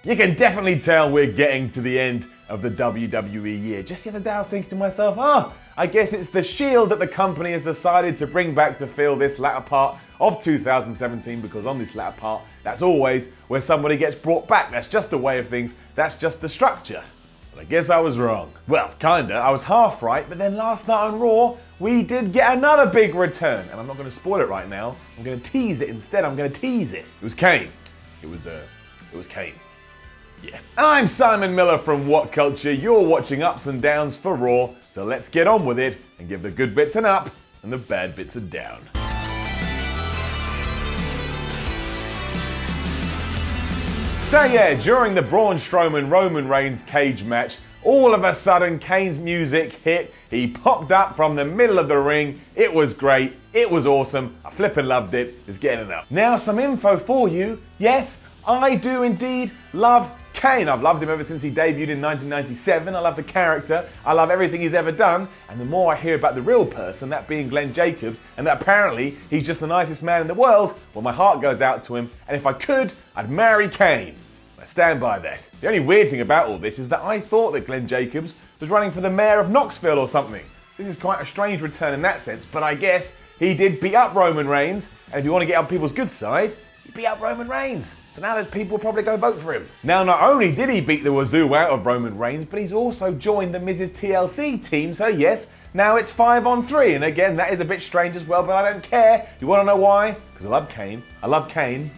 You can definitely tell we're getting to the end of the WWE year. Just the other day I was thinking to myself, I guess it's the Shield that the company has decided to bring back to fill this latter part of 2017, because on this latter part, that's always where somebody gets brought back. That's just the way of things. That's just the structure. But I guess I was wrong. Well, kinda. I was half right, but then last night on Raw, we did get another big return. And I'm not going to spoil it right now. I'm going to tease it instead. I'm going to tease it. It was Kane. It was Kane. Yeah. I'm Simon Miller from What Culture. You're watching Ups and Downs for Raw. So let's get on with it and give the good bits an up and the bad bits a down. So yeah, during the Braun Strowman-Roman Reigns cage match, all of a sudden Kane's music hit. He popped up from the middle of the ring. It was great. It was awesome. I flippin' loved it. It's getting it up. Now some info for you. Yes, I do indeed love Kane. I've loved him ever since he debuted in 1997. I love the character. I love everything he's ever done. And the more I hear about the real person, that being Glenn Jacobs, and that apparently he's just the nicest man in the world, well, my heart goes out to him. And if I could, I'd marry Kane. I stand by that. The only weird thing about all this is that I thought that Glenn Jacobs was running for the mayor of Knoxville or something. This is quite a strange return in that sense, but I guess he did beat up Roman Reigns. And if you want to get on people's good side, he beat up Roman Reigns. So now those people will probably go vote for him. Now, not only did he beat the wazoo out of Roman Reigns, but he's also joined the Mrs. TLC team. So yes, now it's 5-on-3. And again, that is a bit strange as well, but I don't care. You want to know why? Because I love Kane. I love Kane.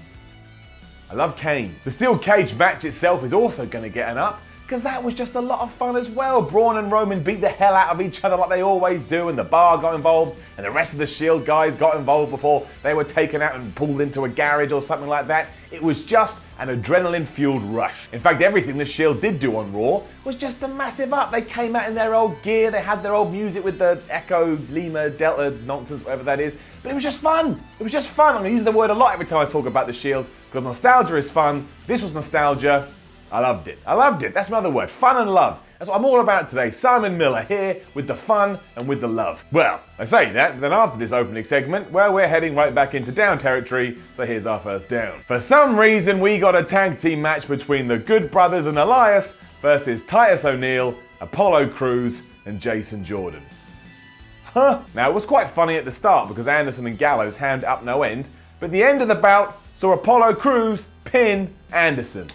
I love Kane. The steel cage match itself is also going to get an up, because that was just a lot of fun as well. Braun and Roman beat the hell out of each other like they always do, and the Bar got involved, and the rest of the Shield guys got involved before they were taken out and pulled into a garage or something like that. It was just an adrenaline-fueled rush. In fact, everything the Shield did do on Raw was just a massive up. They came out in their old gear, they had their old music with the Echo, Lima, Delta nonsense, whatever that is. But it was just fun. It was just fun. I'm going to use the word a lot every time I talk about the Shield, because nostalgia is fun. This was nostalgia. I loved it. I loved it. That's another word. Fun and love. That's what I'm all about today. Simon Miller here with the fun and with the love. Well, I say that, but then after this opening segment, well, we're heading right back into down territory, so here's our first down. For some reason, we got a tag team match between the Good Brothers and Elias versus Titus O'Neil, Apollo Crews, and Jason Jordan. Huh? Now, it was quite funny at the start because Anderson and Gallows hand up no end, but the end of the bout saw Apollo Crews pin Anderson.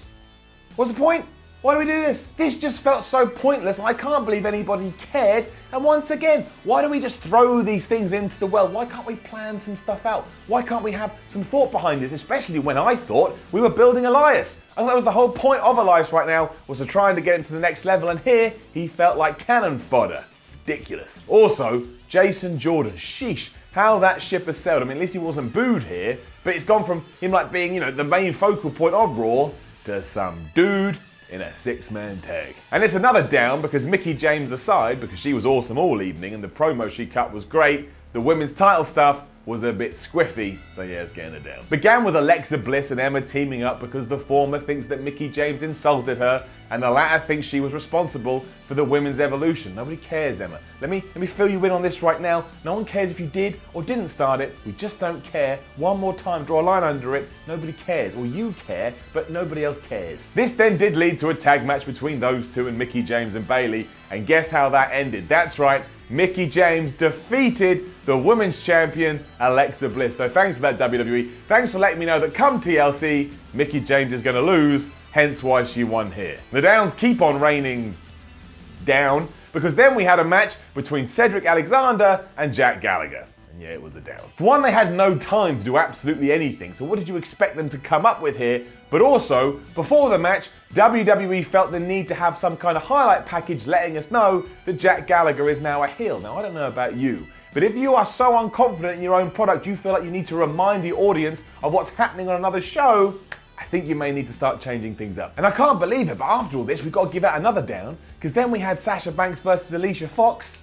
What's the point? Why do we do this? This just felt so pointless, and I can't believe anybody cared. And once again, why do we just throw these things into the well? Why can't we plan some stuff out? Why can't we have some thought behind this? Especially when I thought we were building Elias. I thought that was the whole point of Elias right now, was to try and get him to the next level, and here he felt like cannon fodder. Ridiculous. Also, Jason Jordan, sheesh, how that ship has sailed. I mean, at least he wasn't booed here, but it's gone from him like being, the main focal point of Raw to some dude in a six-man tag. And it's another down because Mickie James aside, because she was awesome all evening and the promo she cut was great, the women's title stuff was a bit squiffy, so yeah, it's getting it down. Began with Alexa Bliss and Emma teaming up because the former thinks that Mickie James insulted her and the latter thinks she was responsible for the women's evolution. Nobody cares, Emma. Let me fill you in on this right now. No one cares if you did or didn't start it. We just don't care. One more time, draw a line under it. Nobody cares. Or you care, but nobody else cares. This then did lead to a tag match between those two and Mickie James and Bayley. And guess how that ended? That's right. Mickie James defeated the women's champion, Alexa Bliss. So thanks for that, WWE. Thanks for letting me know that come TLC, Mickie James is going to lose, hence why she won here. The downs keep on raining down, because then we had a match between Cedric Alexander and Jack Gallagher. And yeah, it was a down. For one, they had no time to do absolutely anything, so what did you expect them to come up with here? But also, before the match, WWE felt the need to have some kind of highlight package letting us know that Jack Gallagher is now a heel. Now, I don't know about you, but if you are so unconfident in your own product, you feel like you need to remind the audience of what's happening on another show, I think you may need to start changing things up. And I can't believe it, but after all this, we've got to give out another down, because then we had Sasha Banks versus Alicia Fox.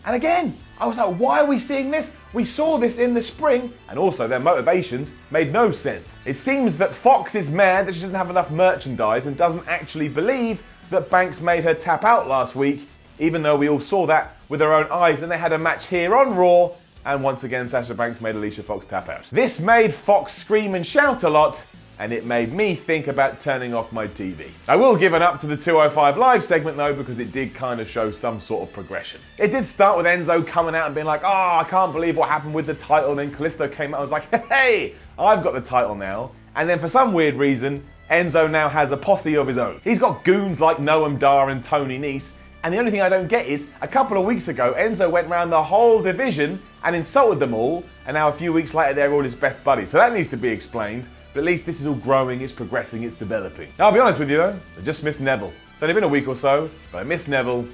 And again, I was like, why are we seeing this? We saw this in the spring, and also their motivations made no sense. It seems that Fox is mad that she doesn't have enough merchandise and doesn't actually believe that Banks made her tap out last week, even though we all saw that with our own eyes, and they had a match here on Raw, and once again Sasha Banks made Alicia Fox tap out. This made Fox scream and shout a lot, and it made me think about turning off my TV. I will give it up to the 205 Live segment though, because it did kind of show some sort of progression. It did start with Enzo coming out and being like, oh, I can't believe what happened with the title. And then Callisto came out and was like, hey, I've got the title now. And then for some weird reason, Enzo now has a posse of his own. He's got goons like Noam Dar and Tony Nese. And the only thing I don't get is, a couple of weeks ago, Enzo went around the whole division and insulted them all, and now a few weeks later they're all his best buddies. So that needs to be explained, but at least this is all growing, it's progressing, it's developing. I'll be honest with you though, I just miss Neville. It's only been a week or so, but I miss Neville.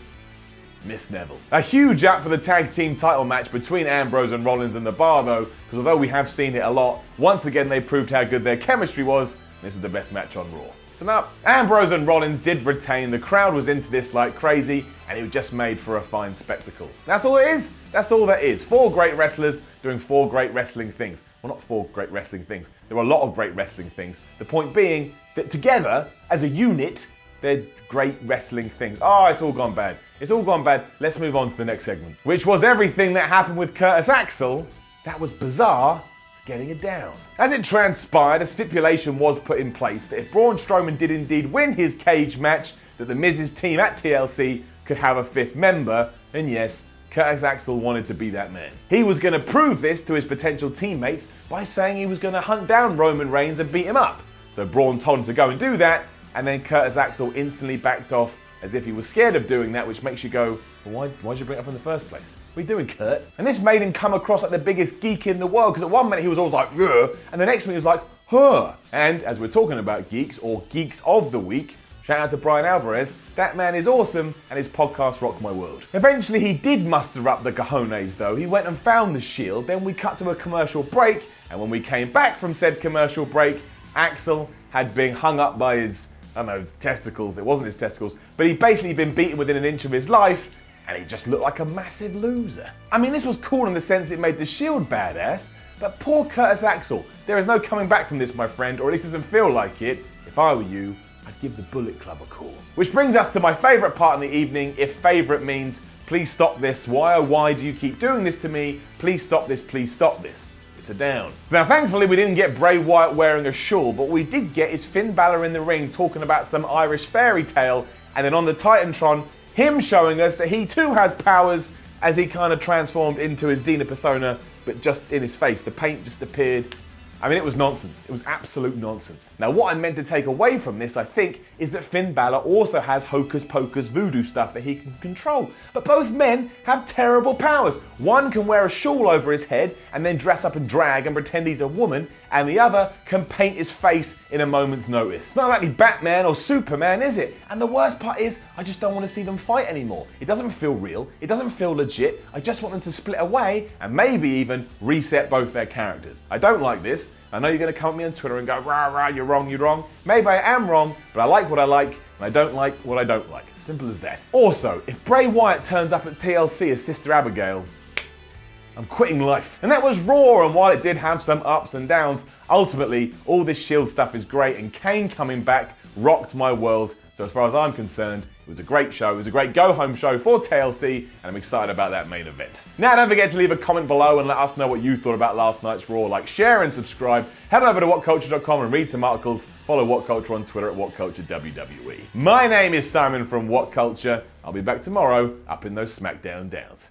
A huge up for the tag team title match between Ambrose and Rollins and the Bar though, because although we have seen it a lot, once again they proved how good their chemistry was. This is the best match on Raw. So now, Ambrose and Rollins did retain, the crowd was into this like crazy, and it was just made for a fine spectacle. That's all it is, that's all there is. 4 great wrestlers doing 4 great wrestling things. Well, not 4 great wrestling things, there are a lot of great wrestling things. The point being that together, as a unit, they're great wrestling things. Oh, it's all gone bad. It's all gone bad. Let's move on to the next segment, which was everything that happened with Curtis Axel. That was bizarre. Getting it down. As it transpired, a stipulation was put in place that if Braun Strowman did indeed win his cage match, that the Miz's team at TLC could have a 5th member, and yes, Curtis Axel wanted to be that man. He was going to prove this to his potential teammates by saying he was going to hunt down Roman Reigns and beat him up. So Braun told him to go and do that, and then Curtis Axel instantly backed off as if he was scared of doing that, which makes you go, well, why'd you bring it up in the first place? What are you doing, Kurt? And this made him come across like the biggest geek in the world, because at one minute he was always like, yeah, and the next minute he was like, huh. And as we're talking about geeks, or geeks of the week, shout out to Brian Alvarez, that man is awesome, and his podcast rocked my world. Eventually he did muster up the cojones though. He went and found the Shield, then we cut to a commercial break, and when we came back from said commercial break, Axel had been hung up by his, I don't know, his testicles. It wasn't his testicles, but he'd basically been beaten within an inch of his life, and he just looked like a massive loser. I mean, this was cool in the sense it made the Shield badass, but poor Curtis Axel. There is no coming back from this, my friend, or at least it doesn't feel like it. If I were you, I'd give the Bullet Club a call. Which brings us to my favourite part in the evening, if favourite means, please stop this, why oh why do you keep doing this to me, please stop this, please stop this. It's a down. Now thankfully we didn't get Bray Wyatt wearing a shawl, but what we did get is Finn Balor in the ring talking about some Irish fairy tale, and then on the Titantron, him showing us that he too has powers as he kind of transformed into his Dina persona, but just in his face. The paint just appeared. I mean, it was nonsense. It was absolute nonsense. Now, what I'm meant to take away from this, I think, is that Finn Balor also has hocus pocus voodoo stuff that he can control. But both men have terrible powers. One can wear a shawl over his head and then dress up in drag and pretend he's a woman, and the other can paint his face in a moment's notice. It's not exactly Batman or Superman, is it? And the worst part is, I just don't want to see them fight anymore. It doesn't feel real. It doesn't feel legit. I just want them to split away and maybe even reset both their characters. I don't like this. I know you're going to come at me on Twitter and go, rah, rah, you're wrong, you're wrong. Maybe I am wrong, but I like what I like, and I don't like what I don't like. It's as simple as that. Also, if Bray Wyatt turns up at TLC as Sister Abigail, I'm quitting life. And that was Raw, and while it did have some ups and downs, ultimately, all this Shield stuff is great, and Kane coming back rocked my world. So as far as I'm concerned, it was a great show. It was a great go-home show for TLC, and I'm excited about that main event. Now, don't forget to leave a comment below and let us know what you thought about last night's Raw. Like, share, and subscribe. Head over to whatculture.com and read some articles. Follow What Culture on Twitter at WhatCultureWWE. My name is Simon from What Culture. I'll be back tomorrow up in those SmackDown Downs.